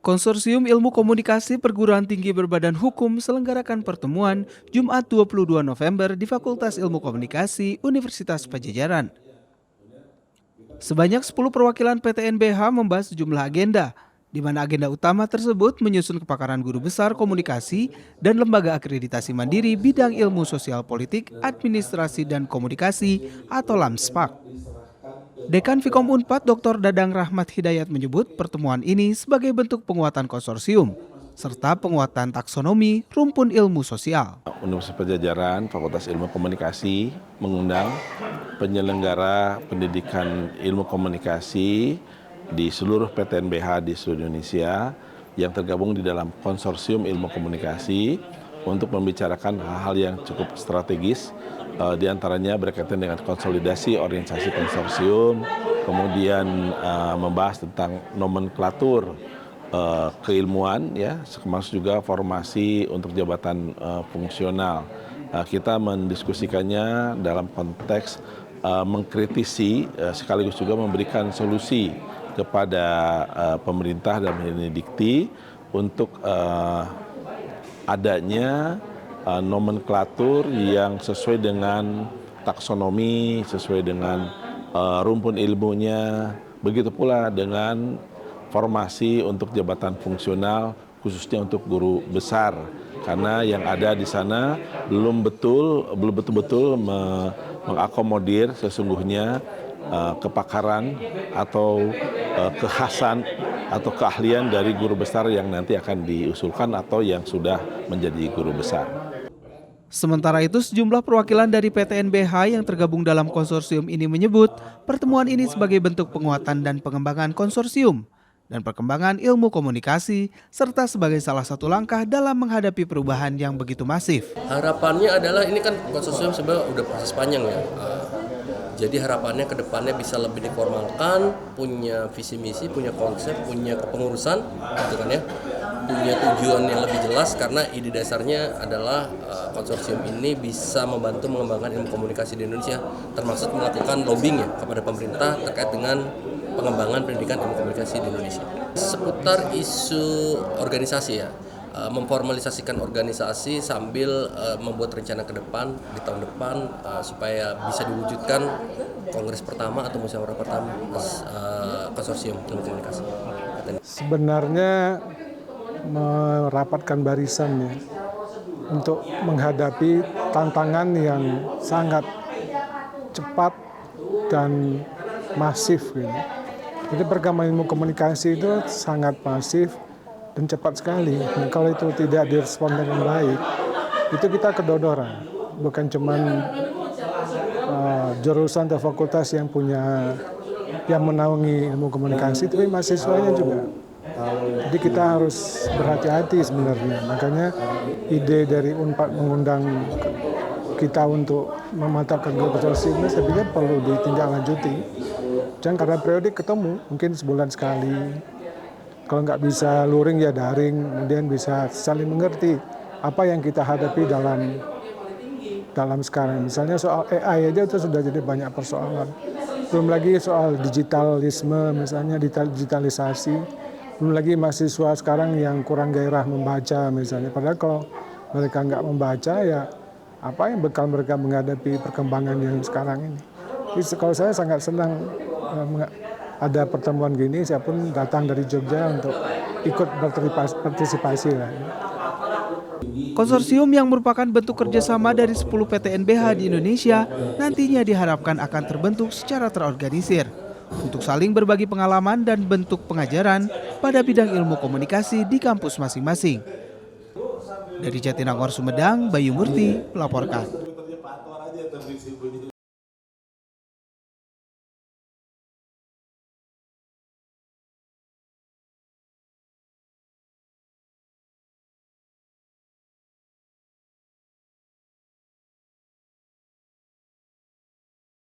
Konsorsium Ilmu Komunikasi Perguruan Tinggi Berbadan Hukum selenggarakan pertemuan Jumat 22 November di Fakultas Ilmu Komunikasi Universitas Padjadjaran. Sebanyak 10 perwakilan PTNBH membahas sejumlah agenda, di mana agenda utama tersebut menyusun kepakaran guru besar komunikasi dan lembaga akreditasi mandiri bidang ilmu sosial politik, administrasi dan komunikasi atau LAMSPAK. Dekan Fikom Unpad Dr. Dadang Rahmat Hidayat menyebut pertemuan ini sebagai bentuk penguatan konsorsium serta penguatan taksonomi rumpun ilmu sosial. Universitas Padjadjaran, Fakultas Ilmu Komunikasi mengundang penyelenggara pendidikan ilmu komunikasi di seluruh PTNBH di seluruh Indonesia yang tergabung di dalam konsorsium ilmu komunikasi untuk membicarakan hal-hal yang cukup strategis, di antaranya berkaitan dengan konsolidasi organisasi konsorsium, kemudian membahas tentang nomenklatur keilmuan, ya, termasuk juga formasi untuk jabatan fungsional. Kita mendiskusikannya dalam konteks mengkritisi sekaligus juga memberikan solusi kepada pemerintah dan Mendikti untuk adanya nomenklatur yang sesuai dengan taksonomi, sesuai dengan rumpun ilmunya, begitu pula dengan formasi untuk jabatan fungsional khususnya untuk guru besar, karena yang ada di sana belum betul-betul mengakomodir sesungguhnya kepakaran atau kekhasan atau keahlian dari guru besar yang nanti akan diusulkan atau yang sudah menjadi guru besar. Sementara itu, sejumlah perwakilan dari PTNBH yang tergabung dalam konsorsium ini menyebut pertemuan ini sebagai bentuk penguatan dan pengembangan konsorsium dan perkembangan ilmu komunikasi, serta sebagai salah satu langkah dalam menghadapi perubahan yang begitu masif. Harapannya adalah ini kan konsorsium sebenarnya udah proses panjang ya. Jadi harapannya ke depannya bisa lebih diformalkan, punya visi misi, punya konsep, punya kepengurusan, gitu kan ya. Punya tujuan yang lebih jelas, karena ide dasarnya adalah konsorsium ini bisa membantu mengembangkan ilmu komunikasi di Indonesia, termasuk melakukan lobbying ya kepada pemerintah terkait dengan pengembangan pendidikan ilmu komunikasi di Indonesia. Seputar isu organisasi ya, memformalisasikan organisasi sambil membuat rencana ke depan di tahun depan supaya bisa diwujudkan kongres pertama atau musyawarah pertama konsorsium ilmu komunikasi. Sebenarnya merapatkan barisan ya untuk menghadapi tantangan yang sangat cepat dan masif gitu. Jadi perkembangan ilmu komunikasi itu sangat masif dan cepat sekali. Dan kalau itu tidak direspon dengan baik, itu kita kedodoran. Bukan cuma jurusan atau fakultas yang menaungi ilmu komunikasi, tapi mahasiswanya juga. Jadi kita harus berhati-hati sebenarnya. Makanya ide dari Unpad mengundang kita untuk memantapkan konsorsium ini saya pikir perlu ditindaklanjuti. Jangan karena periodik ketemu, mungkin sebulan sekali. Kalau nggak bisa luring ya daring, kemudian bisa saling mengerti apa yang kita hadapi dalam sekarang. Misalnya soal AI aja itu sudah jadi banyak persoalan. Belum lagi soal digitalisme, misalnya digitalisasi. Belum lagi mahasiswa sekarang yang kurang gairah membaca misalnya. Padahal kalau mereka nggak membaca ya apa yang bekal mereka menghadapi perkembangan yang sekarang ini. Jadi kalau saya sangat senang ada pertemuan gini, saya pun datang dari Jogja untuk ikut berpartisipasi lah. Konsorsium yang merupakan bentuk kerjasama dari 10 PTNBH di Indonesia nantinya diharapkan akan terbentuk secara terorganisir untuk saling berbagi pengalaman dan bentuk pengajaran pada bidang ilmu komunikasi di kampus masing-masing. Dari Jatinangor, Sumedang, Bayu Murti melaporkan.